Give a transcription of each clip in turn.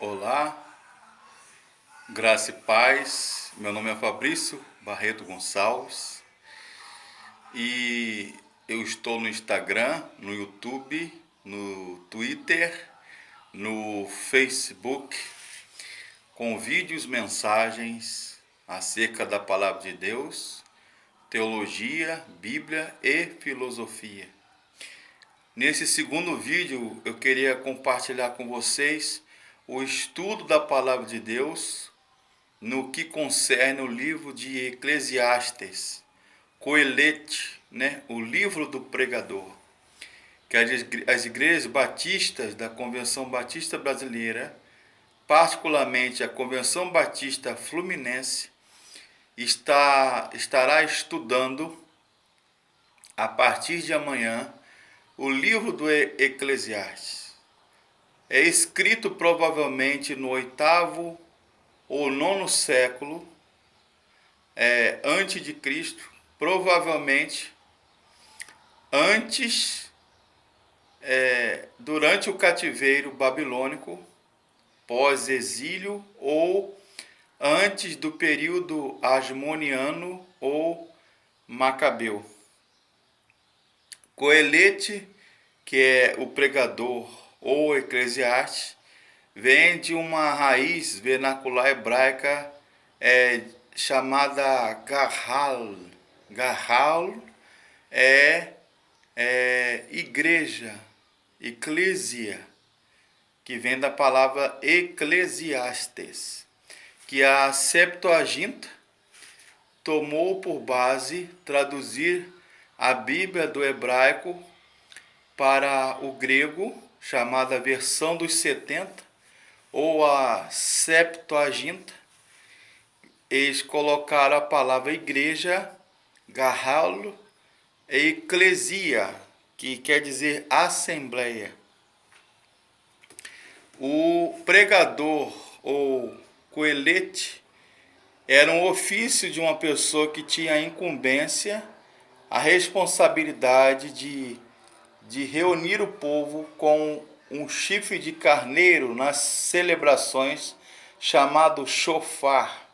Olá, graça e paz. Meu nome é Fabrício Barreto Gonçalves e eu estou no Instagram, no YouTube, no Twitter, no Facebook, com vídeos, mensagens acerca da Palavra de Deus, teologia, Bíblia e filosofia. Nesse segundo vídeo eu queria compartilhar com vocês o estudo da Palavra de Deus no que concerne o livro de Eclesiastes, Coelete, o livro do pregador, que as igrejas batistas da Convenção Batista Brasileira, particularmente a Convenção Batista Fluminense, estará estudando a partir de amanhã o livro do Eclesiastes. É escrito provavelmente no 8º ou 9º século antes de Cristo, provavelmente antes, durante o cativeiro babilônico, pós-exílio, ou antes do período asmoniano ou macabeu. Coelete, que é o pregador ou Eclesiastes, vem de uma raiz vernacular hebraica chamada Gahal. Gahal é igreja, eclesia, que vem da palavra Eclesiastes, que a Septuaginta tomou por base traduzir a Bíblia do hebraico para o grego, chamada versão dos 70, ou a Septuaginta. Eles colocaram a palavra igreja, Gahal, e eclesia, que quer dizer assembleia. O pregador ou coelete era um ofício de uma pessoa que tinha a incumbência, a responsabilidade de reunir o povo com um chifre de carneiro nas celebrações, chamado shofar.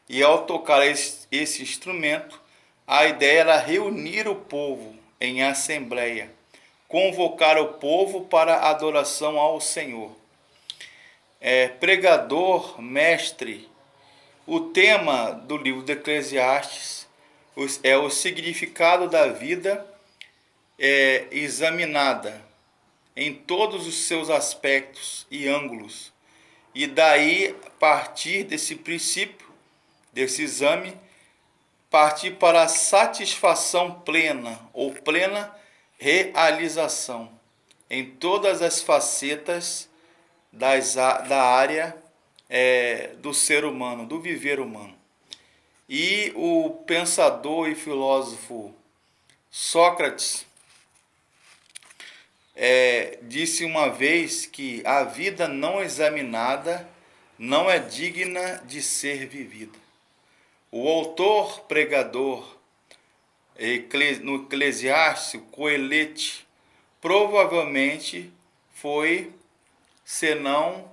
E ao tocar esse instrumento, a ideia era reunir o povo em assembleia, convocar o povo para a adoração ao Senhor. Pregador, mestre. O tema do livro de Eclesiastes é o significado da vida examinada em todos os seus aspectos e ângulos. E daí, a partir desse princípio, desse exame, partir para a satisfação plena ou plena realização em todas as facetas da área do ser humano, do viver humano. E o pensador e filósofo Sócrates disse uma vez que a vida não examinada não é digna de ser vivida. O autor pregador no Eclesiastes, Coelete, provavelmente foi, senão,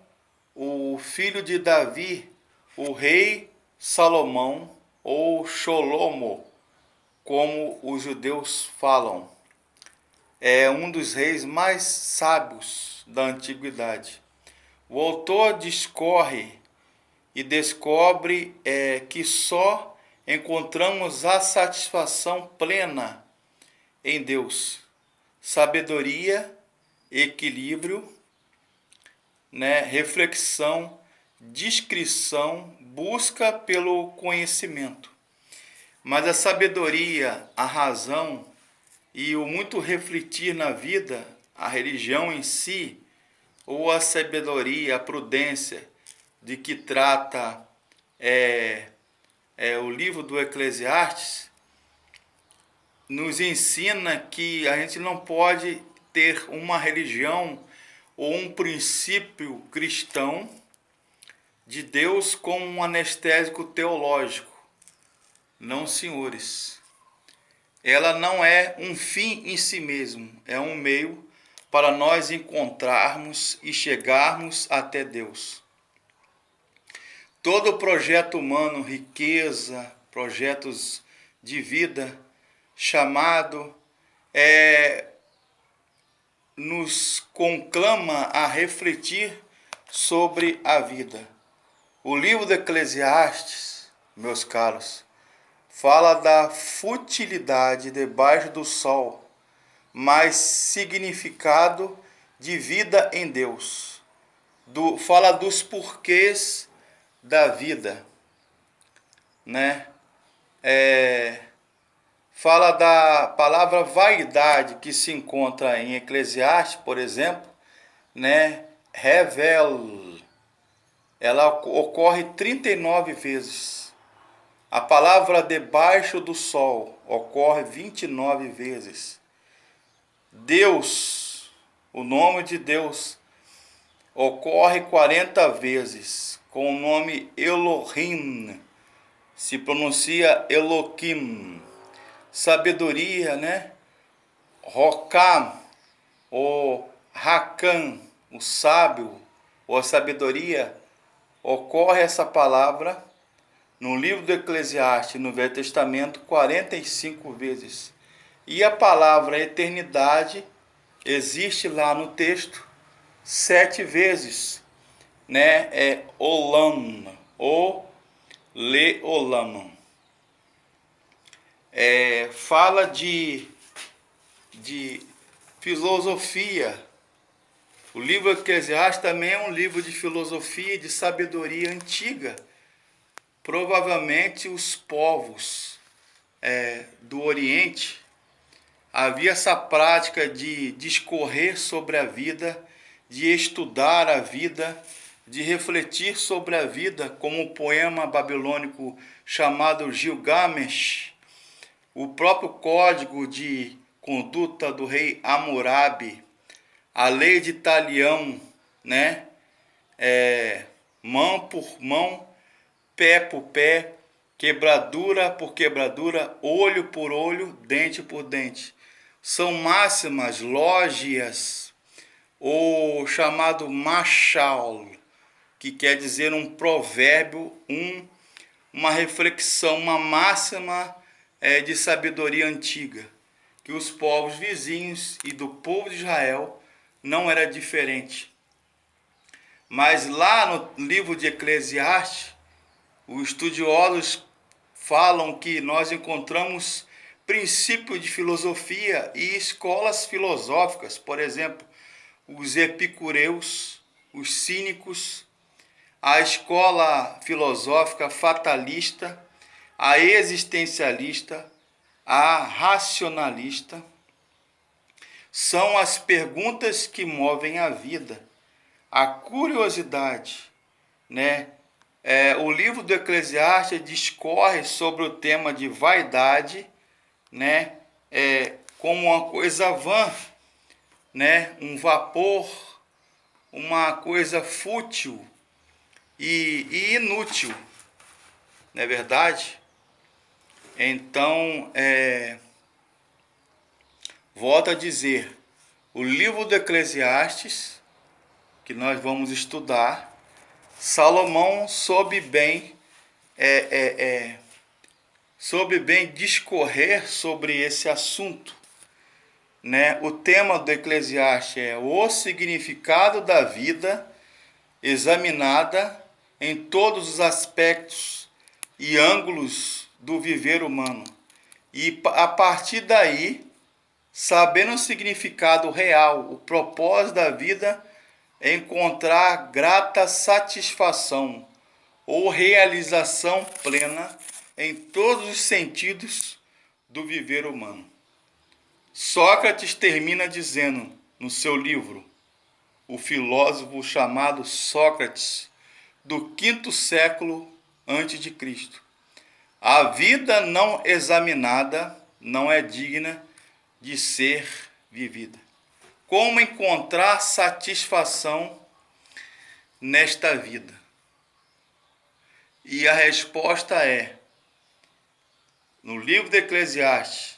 o filho de Davi, o rei Salomão, ou Sholomo, como os judeus falam. É um dos reis mais sábios da antiguidade. O autor discorre e descobre que só encontramos a satisfação plena em Deus. Sabedoria, equilíbrio, reflexão, discrição, busca pelo conhecimento. Mas a sabedoria, a razão e o muito refletir na vida, a religião em si, ou a sabedoria, a prudência, de que trata o livro do Eclesiastes, nos ensina que a gente não pode ter uma religião ou um princípio cristão de Deus como um anestésico teológico. Não, senhores. Ela não é um fim em si mesmo, é um meio para nós encontrarmos e chegarmos até Deus. todo projeto humano, riqueza, projetos de vida, chamado, nos conclama a refletir sobre a vida. O livro do Eclesiastes, meus caros, fala da futilidade debaixo do sol, mas significado de vida em Deus. Fala dos porquês da vida, né? Fala da palavra vaidade que se encontra em Eclesiastes, por exemplo, né? Ela ocorre 39 vezes. A palavra debaixo do sol ocorre 29 vezes. Deus, o nome de Deus, ocorre 40 vezes, com o nome Elohim, se pronuncia Elohim. Sabedoria, né? Rokam, o Hakam, o sábio, ou a sabedoria, ocorre essa palavra no livro do Eclesiastes, no Velho Testamento, 45 vezes. E a palavra eternidade existe lá no texto 7 vezes, né? É Olam, ou Leolam. Fala de filosofia. O livro Eclesiastes também é um livro de filosofia e de sabedoria antiga. Provavelmente os povos do Oriente havia essa prática de discorrer sobre a vida, de estudar a vida, de refletir sobre a vida, como o poema babilônico chamado Gilgamesh, o próprio código de conduta do rei Hammurabi, a lei de Talião, né? Mão por mão, pé por pé, quebradura por quebradura, olho por olho, dente por dente. São máximas, lógias, ou chamado machal, que quer dizer um provérbio, uma reflexão, uma máxima de sabedoria antiga, que os povos vizinhos e do povo de Israel não era diferente. Mas lá no livro de Eclesiastes, os estudiosos falam que nós encontramos princípios de filosofia e escolas filosóficas, por exemplo, os epicureus, os cínicos, a escola filosófica fatalista, a existencialista, a racionalista. São as perguntas que movem a vida, a curiosidade, né? O livro do Eclesiastes discorre sobre o tema de vaidade, né? Como uma coisa vã, né? Um vapor, uma coisa fútil e inútil, não é verdade? Então, volto a dizer, o livro do Eclesiastes, que nós vamos estudar, Salomão soube bem discorrer sobre esse assunto, né? O tema do Eclesiastes é o significado da vida examinada em todos os aspectos e ângulos do viver humano. E a partir daí, sabendo o significado real, o propósito da vida, encontrar grata satisfação ou realização plena em todos os sentidos do viver humano. Sócrates termina dizendo no seu livro, o filósofo chamado Sócrates, do 5º século antes de Cristo: a vida não examinada não é digna de ser vivida. Como encontrar satisfação nesta vida? E a resposta é, no livro de Eclesiastes,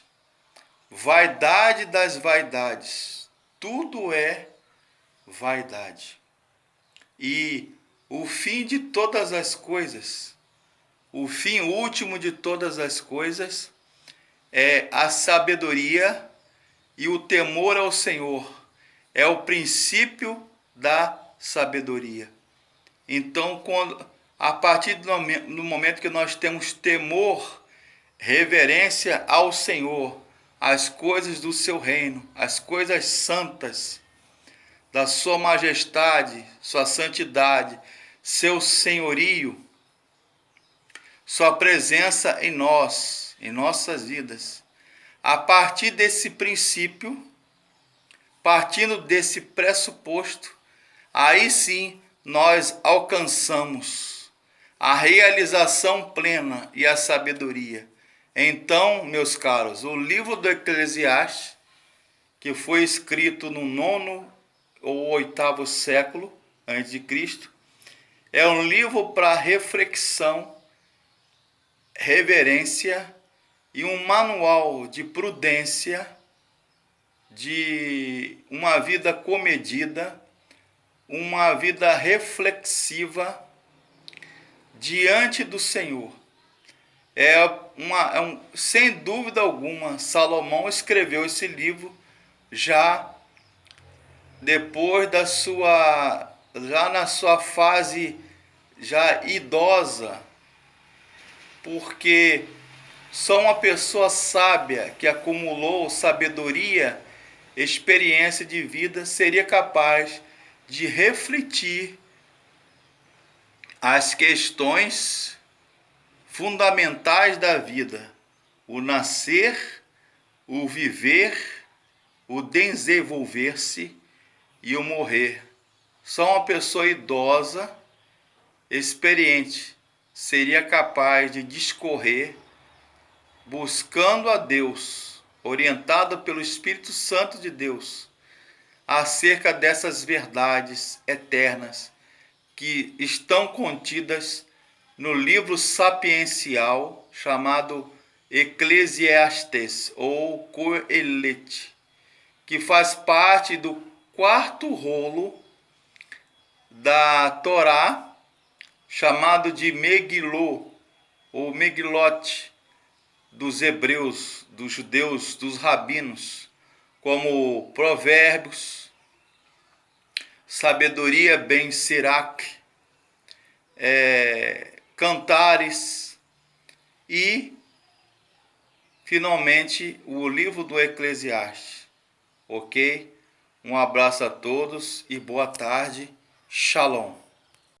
vaidade das vaidades, tudo é vaidade. E o fim de todas as coisas, o fim último de todas as coisas é a sabedoria e o temor ao Senhor. É o princípio da sabedoria. Então, a partir do momento que nós temos temor, reverência ao Senhor, as coisas do seu reino, as coisas santas, da sua majestade, sua santidade, seu senhorio, sua presença em nós, em nossas vidas. A partir desse princípio, partindo desse pressuposto, aí sim nós alcançamos a realização plena e a sabedoria. Então, meus caros, o livro do Eclesiastes, que foi escrito no 9º ou 8º século antes de Cristo, é um livro para reflexão, reverência e um manual de prudência, de uma vida comedida, uma vida reflexiva diante do Senhor. Sem dúvida alguma, Salomão escreveu esse livro já depois já na sua fase já idosa, porque só uma pessoa sábia que acumulou sabedoria, experiência de vida, seria capaz de refletir as questões fundamentais da vida: o nascer, o viver, o desenvolver-se e o morrer. Só uma pessoa idosa, experiente, seria capaz de discorrer, buscando a Deus, orientado pelo Espírito Santo de Deus, acerca dessas verdades eternas que estão contidas no livro sapiencial chamado Eclesiastes ou Coelete, que faz parte do 4º rolo da Torá, chamado de Megilô ou Megilote, dos hebreus, dos judeus, dos rabinos, como Provérbios, Sabedoria Ben Sirac, Cantares e, finalmente, o livro do Eclesiastes. Ok? Um abraço a todos e boa tarde. Shalom.